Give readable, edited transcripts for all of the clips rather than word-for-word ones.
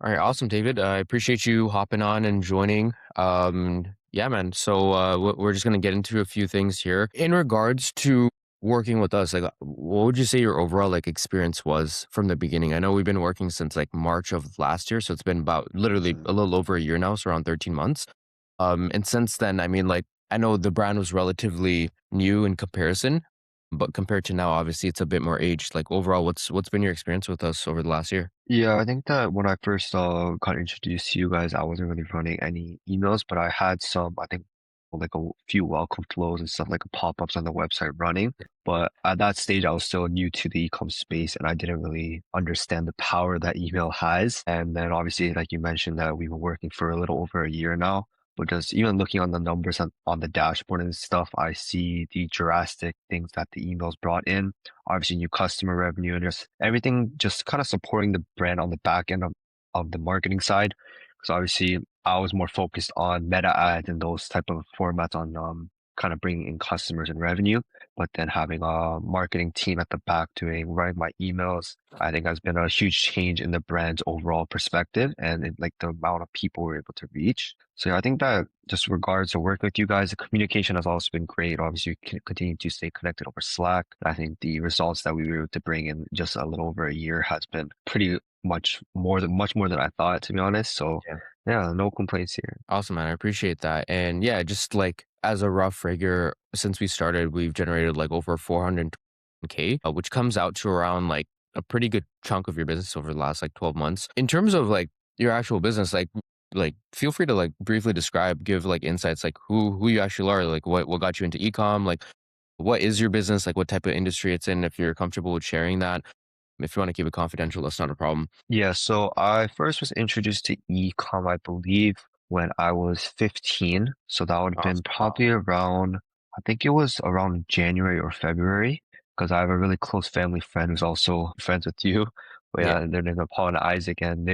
All right, awesome, David. I appreciate you hopping on and joining. Yeah, man. So we're just gonna get into a few things here in regards to working with us. Like, what would you say your overall like experience was from the beginning? I know we've been working since like March of last year, so it's been about literally Mhm. a little over a year now, so around 13 months. And since then, I mean, like, I know the brand was relatively new in comparison, but compared to now, obviously, it's a bit more aged. Like, overall, what's been your experience with us over the last year? Yeah, I think that when I first got introduced to you guys, I wasn't really running any emails, but I had some, I think, like a few welcome flows and stuff like pop-ups on the website running. But at that stage, I was still new to the e-com space and I didn't really understand the power that email has. And then obviously, like you mentioned, that we've been working for a little over a year now. But just even looking on the numbers on the dashboard and stuff, I see the drastic things that the emails brought in, obviously new customer revenue and just everything just kind of supporting the brand on the back end of the marketing side. Because obviously I was more focused on meta ads and those type of formats on kind of bringing in customers and revenue. But then having a marketing team at the back doing running my emails, I think has been a huge change in the brand's overall perspective and in, like the amount of people we're able to reach. So yeah, I think that just regards to working with you guys, the communication has also been great. Obviously, we can continue to stay connected over Slack. I think the results that we were able to bring in just a little over a year has been pretty much more than I thought, to be honest. So yeah, no complaints here. Awesome, man. I appreciate that. And yeah, just like as a rough figure, since we started, we've generated like over 400K, which comes out to around like a pretty good chunk of your business over the last like 12 months. In terms of like your actual business, like feel free to like briefly describe, give like insights, like who you actually are, like what got you into ecom, like what is your business, like what type of industry it's in, if you're comfortable with sharing that. If you want to keep it confidential, that's not a problem. Yeah, so I first was introduced to e-com, I believe, when I was 15. So that would have been Awesome. probably around, I think it was around January or February, because I have a really close family friend who's also friends with you. But Yeah. yeah, their names are Paul and Isaac, and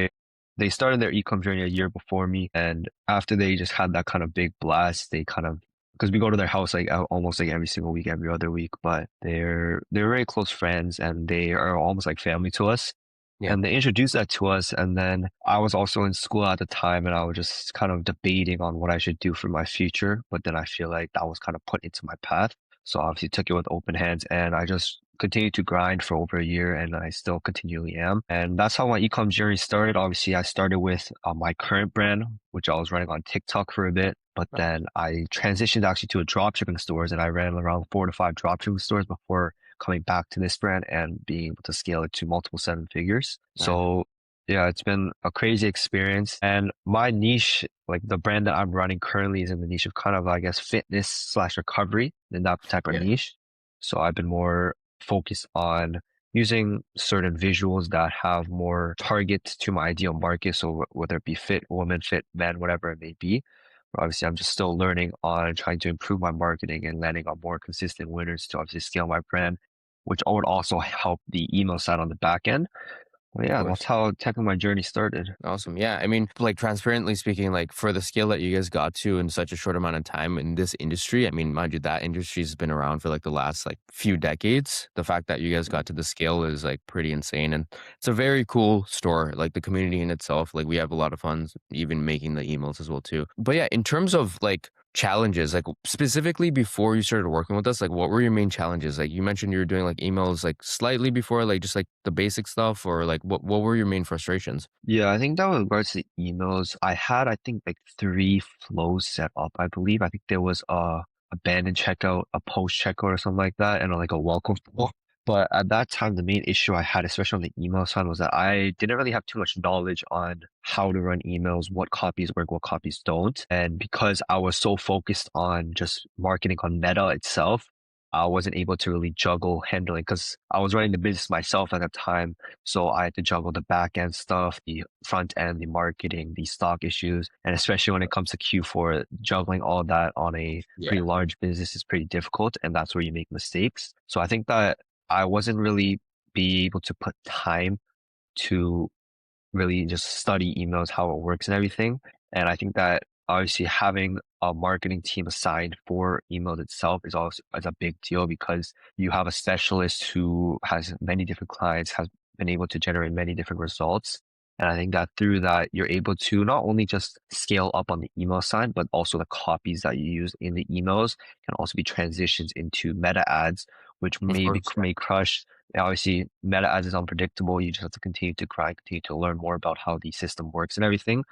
they started their e-com journey a year before me. And after they just had that kind of big blast, they kind of because we go to their house like almost like every single week, every other week. But they're very close friends, and they are almost like family to us. Yeah. And they introduced that to us. And then I was also in school at the time and I was just kind of debating on what I should do for my future. But then I feel like that was kind of put into my path. So I obviously took it with open hands and I just continued to grind for over a year and I still continually am. And that's how my ecom journey started. Obviously, I started with my current brand, which I was running on TikTok for a bit. But then I transitioned actually to a dropshipping stores and I ran around 4 to 5 dropshipping stores before coming back to this brand and being able to scale it to multiple seven figures. Nice. So yeah, it's been a crazy experience. And my niche, like the brand that I'm running currently is in the niche of kind of, I guess, fitness slash recovery in that type of Yeah. niche. So I've been more focused on using certain visuals that have more target to my ideal market. So whether it be fit woman, fit men, whatever it may be. Obviously, I'm just still learning on trying to improve my marketing and landing on more consistent winners to obviously scale my brand, which would also help the email side on the back end. Well, Of yeah, that's course. how technically my journey started. Awesome. Yeah. I mean, like transparently speaking, like for the scale that you guys got to in such a short amount of time in this industry, I mean, mind you, that industry's been around for like the last like few decades. The fact that you guys got to the scale is like pretty insane. And it's a very cool store. Like the community in itself, like we have a lot of fun even making the emails as well too. But yeah, in terms of like challenges, like specifically before you started working with us, like what were your main challenges? Like you mentioned you were doing like emails like slightly before, like just like the basic stuff, or like what were your main frustrations? Yeah, I think that with regards to emails, I had, I think, like 3 flows set up. I believe, I think there was a abandon checkout, a post checkout or something like that, and like a welcome flow. But at that time, the main issue I had, especially on the email side, was that I didn't really have too much knowledge on how to run emails, what copies work, what copies don't. And because I was so focused on just marketing on Meta itself, I wasn't able to really juggle handling because I was running the business myself at the time. So I had to juggle the back end stuff, the front end, the marketing, the stock issues, and especially when it comes to Q4, juggling all that on a Yeah. pretty large business is pretty difficult, and that's where you make mistakes. So I think that I wasn't really be able to put time to really just study emails, how it works and everything. And I think that obviously having a marketing team assigned for emails itself is also is a big deal because you have a specialist who has many different clients, has been able to generate many different results. And I think that through that, you're able to not only just scale up on the email side, but also the copies that you use in the emails can also be transitioned into meta ads, which Of maybe course, may crush. Obviously, meta ads is unpredictable. You just have to continue to grind, continue to learn more about how the system works and everything.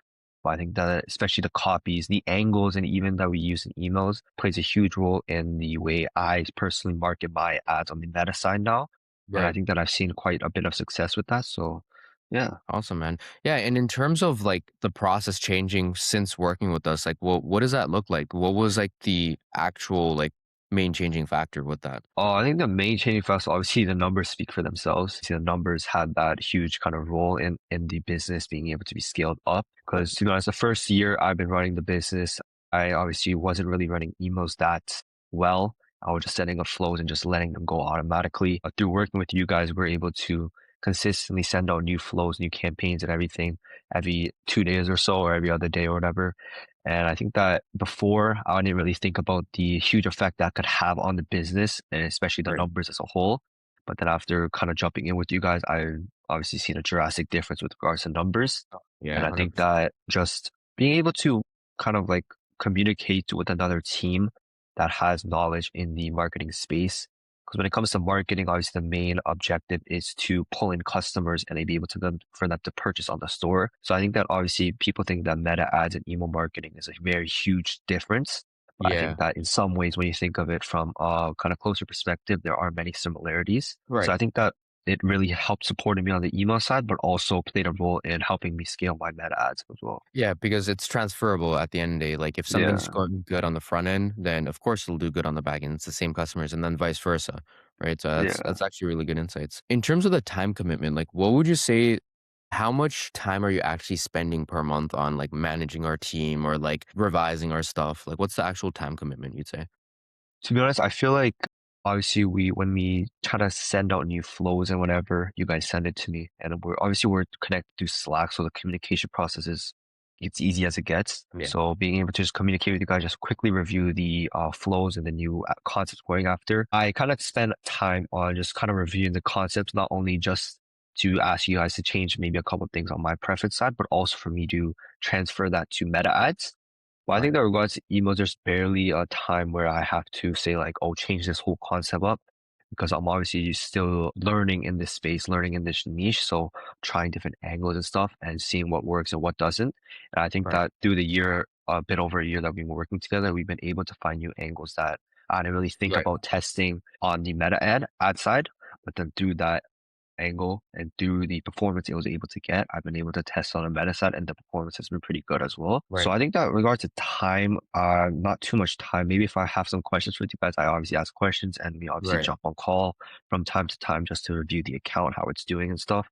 But I think that especially the copies, the angles, and even that we use in emails plays a huge role in the way I personally market my ads on the meta side now. And I right. think that I've seen quite a bit of success with that. So, yeah. Awesome, man. Yeah, and in terms of, like, the process changing since working with us, like, what does that look like? What was, like, the actual, like, main changing factor with that? I think the main changing factor, obviously, the numbers speak for themselves. See, the numbers had that huge kind of role in the business being able to be scaled up. Right, Because to be honest, the first year I've been running the business, I obviously wasn't really running emails that well. I was just setting up flows and just letting them go automatically. But through working with you guys, we're able to consistently send out new flows, new campaigns, and everything every 2 days or so, or every other day or whatever. And I think that before I didn't really think about the huge effect that could have on the business and especially the right. numbers as a whole. But then after kind of jumping in with you guys, I obviously seen a drastic difference with regards to numbers. Yeah, And I think 100%. that just being able to kind of like communicate with another team that has knowledge in the marketing space. Because when it comes to marketing, obviously the main objective is to pull in customers and they be able to them for them to purchase on the store. So I think that obviously people think that meta ads and email marketing is a very huge difference. But I Yeah, think that in some ways, when you think of it from a kind of closer perspective, there are many similarities. So right. I think that it really helped supporting me on the email side, but also played a role in helping me scale my meta ads as well. Yeah, because it's transferable at the end of the day. Like, if something's Yeah, going good on the front end, then of course it'll do good on the back end. It's the same customers, and then vice versa, right? So yeah. that's actually really good insights. In terms of the time commitment, like, what would you say? How much time are you actually spending per month on like managing our team or like revising our stuff? Like, what's the actual time commitment you'd say? To be honest, I feel like obviously when we try to send out new flows and whatever, you guys send it to me, and we're connected to Slack, so the communication process is it's easy as it gets. Yeah. So being able to just communicate with you guys, just quickly review the flows and the new concepts going after. I kind of spend time on just kind of reviewing the concepts, not only just to ask you guys to change maybe a couple of things on my preference side, but also for me to transfer that to meta ads. Well, I think Right. that regards to emails, there's barely a time where I have to say like, oh, change this whole concept up because I'm obviously still learning in this space, learning in this niche. So trying different angles and stuff and seeing what works and what doesn't. And I think Right. that through the year, a bit over a year that we've been working together, we've been able to find new angles that I didn't really think Right. about testing on the meta ad side. But then through that angle and through the performance it was able to get, I've been able to test on a meta set and the performance has been pretty good as well. So Right. I think that in regards to time, not too much time. Maybe if I have some questions with you guys, I obviously ask questions and we obviously Right. jump on call from time to time just to review the account, how it's doing and stuff.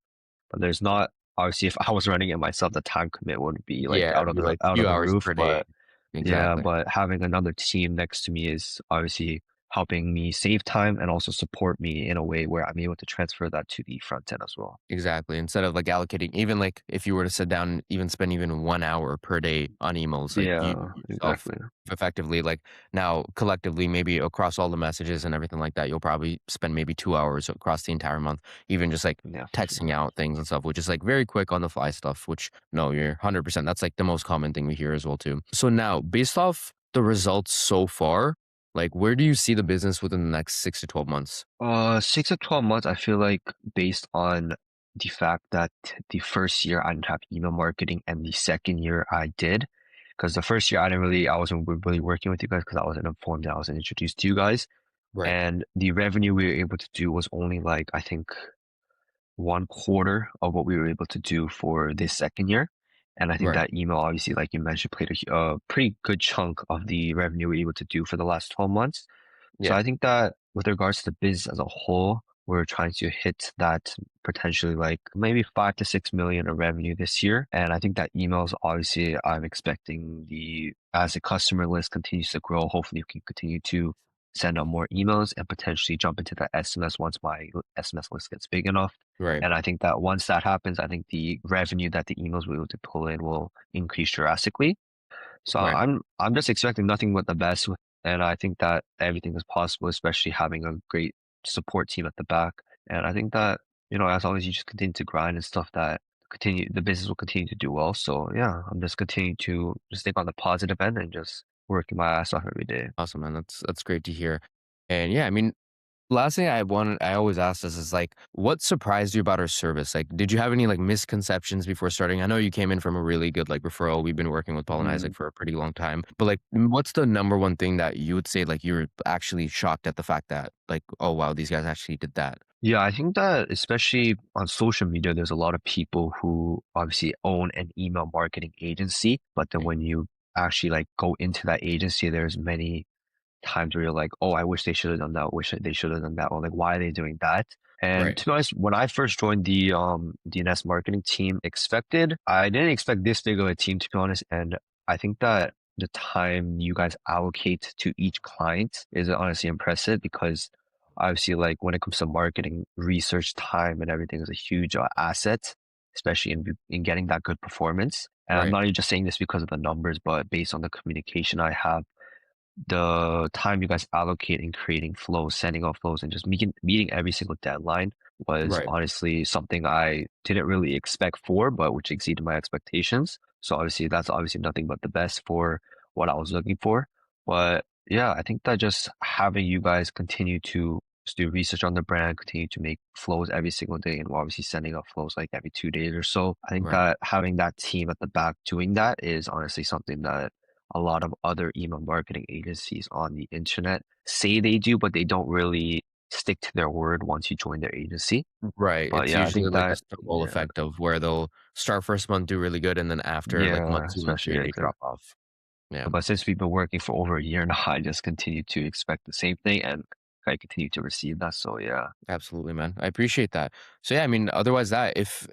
But there's not obviously if I was running it myself, the time commit would be like Yeah, it'd be like out few of the hours roof. per day. But yeah, Exactly. but having another team next to me is obviously helping me save time and also support me in a way where I'm able to transfer that to the front end as well. Exactly. Instead of like allocating, even like if you were to sit down and even spend even 1 hour per day on emails, like you Yeah, yourself exactly. effectively, like now collectively, maybe across all the messages and everything like that, you'll probably spend maybe 2 hours across the entire month, even just like Yeah, for texting sure. out things and stuff, which is like very quick on the fly stuff, which no, you're 100%. That's like the most common thing we hear as well, too. So now, based off the results so far, like where do you see the business within the next 6 to 12 months? 6 to 12 months, I feel like based on the fact that the first year I didn't have email marketing and the second year I did. Because the first year I wasn't really working with you guys because I wasn't informed that I wasn't introduced to you guys. Right. And the revenue we were able to do was only like, I think 1/4 of what we were able to do for this second year. And I think Right. that email, obviously, like you mentioned, played a pretty good chunk of the revenue we were able to do for the last 12 months. So Yeah. I think that with regards to the business as a whole, we're trying to hit that potentially like maybe 5 to 6 million of revenue this year. And I think that emails, obviously, I'm expecting as the customer list continues to grow, hopefully we can continue to send out more emails and potentially jump into that SMS once my SMS list gets big enough. Right. And I think that once that happens, I think the revenue that the emails we're able to pull in will increase drastically. So Right. I'm just expecting nothing but the best, and I think that everything is possible, especially having a great support team at the back. And I think that as long as you just continue to grind and stuff, that the business will continue to do well. So yeah, I'm just continuing to just think on the positive end and just working my ass off every day. Awesome, man. That's great to hear. And yeah, I mean, last thing I always ask this is like, what surprised you about our service? Like, did you have any like misconceptions before starting? I know you came in from a really good like referral. We've been working with Paul and Mhm. Isaac for a pretty long time. But like, what's the number one thing that you would say like you were actually shocked at the fact that like, oh wow, these guys actually did that? Yeah, I think that especially on social media, there's a lot of people who obviously own an email marketing agency, but then Right. when you actually like go into that agency, there's many times where you're like, oh, I wish they should have done that. Wish they should have done that. Or like, why are they doing that? And Right. to be honest, when I first joined the DNS marketing team, I didn't expect this big of a team to be honest. And I think that the time you guys allocate to each client is honestly impressive because obviously like when it comes to marketing, research time and everything is a huge asset, especially in getting that good performance. And I'm Right. not even just saying this because of the numbers, but based on the communication I have, the time you guys allocate in creating flows, sending out flows, and just meeting every single deadline was Right. honestly something I didn't really expect for, but which exceeded my expectations. So obviously that's obviously nothing but the best for what I was looking for. But yeah, I think that just having you guys continue to just do research on the brand, continue to make flows every single day, and we're obviously sending out flows like every 2 days or so. I think Right. that having that team at the back doing that is honestly something that a lot of other email marketing agencies on the internet say they do, but they don't really stick to their word once you join their agency. Right. But It's yeah, I usually think like a that, snowball yeah, effect of where they'll start first month do really good, and then after like month yeah, 2 and especially 3, they exactly. drop off. Yeah. But since we've been working for over a year now, I just continue to expect the same thing and I continue to receive that. So yeah. Absolutely, man. I appreciate that. So yeah, I mean, otherwise that if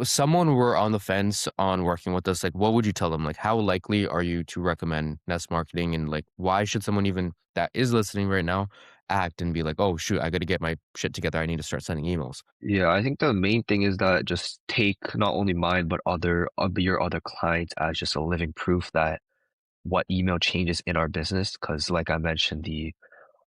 someone were on the fence on working with us, like what would you tell them? Like how likely are you to recommend Nest Marketing and like why should someone even that is listening right now act and be like, "Oh shoot, I got to get my shit together. I need to start sending emails." Yeah, I think the main thing is that just take not only mine, but your other clients as just a living proof that what email changes in our business. Because like I mentioned, the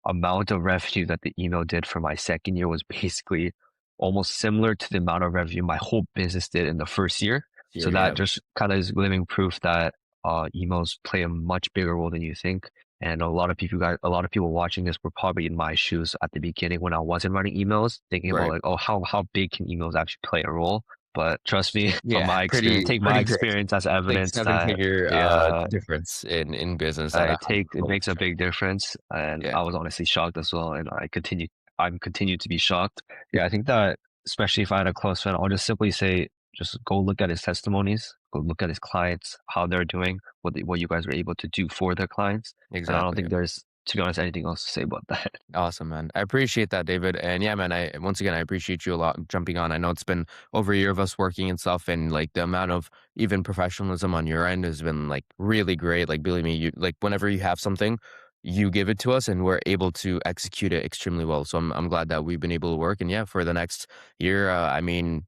amount of revenue that the email did for my second year was basically almost similar to the amount of revenue my whole business did in the first year. So Here, that yeah. just kind of is living proof that emails play a much bigger role than you think. And a lot of people watching this were probably in my shoes at the beginning when I wasn't running emails, thinking about Right. like, oh, how big can emails actually play a role? But trust me, from Yeah, my experience, take my pretty big. experience as Like evidence that seven-figure yeah, difference in business at a high it level makes a strength. big difference, and Yeah, I was honestly shocked as well, and I'm continued to be shocked. Yeah, I think that especially if I had a close friend, I'll just simply say, just go look at his testimonies, go look at his clients, how they're doing, what you guys were able to do for their clients, and I don't exactly. think there's, to be honest, anything else to say about that. Awesome, man. I appreciate that, David. And yeah, man, I once again I appreciate you a lot jumping on. I know it's been over a year of us working and stuff, and like the amount of even professionalism on your end has been like really great. Like believe me, you like whenever you have something, you give it to us and we're able to execute it extremely well. So I'm glad that we've been able to work. And yeah, for the next year, I mean,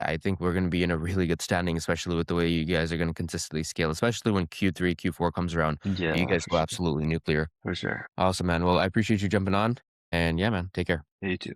I think we're going to be in a really good standing, especially with the way you guys are going to consistently scale, especially when Q3, Q4 comes around. You Yeah, guys for go sure, absolutely nuclear. for sure. Awesome, man. Well, I appreciate you jumping on. And yeah, man, take care. Yeah, you too.